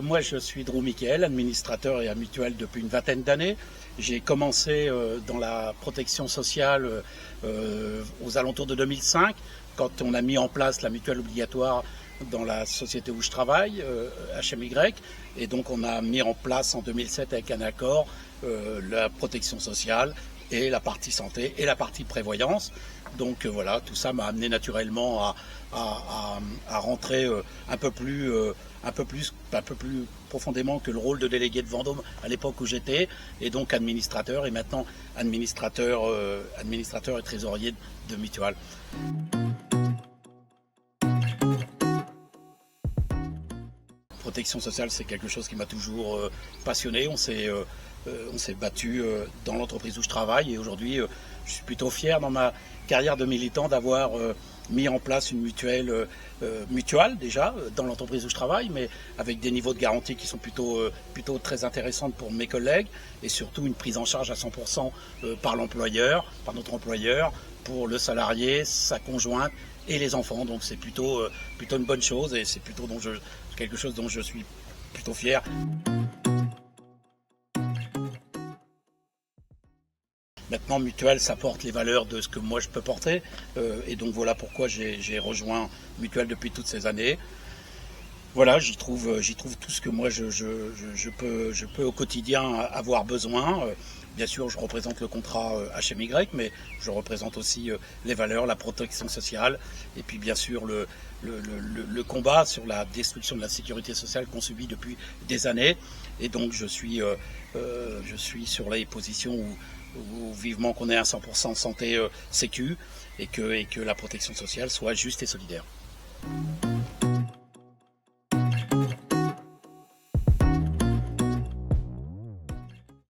Moi je suis Drew Michael, administrateur et à Mutuelle depuis une vingtaine d'années. J'ai commencé dans la protection sociale aux alentours de 2005, quand on a mis en place la mutuelle obligatoire dans la société où je travaille, HMY, et donc on a mis en place en 2007 avec un accord la protection sociale et la partie santé et la partie prévoyance. Donc voilà, tout ça m'a amené naturellement à rentrer un peu plus profondément que le rôle de délégué de Vendôme à l'époque où j'étais, et donc administrateur, et maintenant administrateur et trésorier de Mutual. Protection sociale, c'est quelque chose qui m'a toujours passionné. On s'est battu dans l'entreprise où je travaille, et aujourd'hui je suis plutôt fier dans ma carrière de militant d'avoir mis en place une mutuelle mutuale déjà dans l'entreprise où je travaille, mais avec des niveaux de garantie qui sont plutôt très intéressantes pour mes collègues, et surtout une prise en charge à 100% par l'employeur, par notre employeur, pour le salarié, sa conjointe et les enfants. Donc c'est plutôt une bonne chose, et c'est plutôt quelque chose dont je suis plutôt fier. Maintenant, Mutuelle, ça porte les valeurs de ce que moi je peux porter, et donc voilà pourquoi j'ai rejoint Mutuelle depuis toutes ces années. Voilà, j'y trouve tout ce que moi je peux au quotidien avoir besoin. Bien sûr, je représente le contrat HMY, mais je représente aussi les valeurs, la protection sociale, et puis bien sûr le combat sur la destruction de la sécurité sociale qu'on subit depuis des années. Et donc je suis sur les positions où vivement qu'on ait un 100% santé sécu, et que la protection sociale soit juste et solidaire.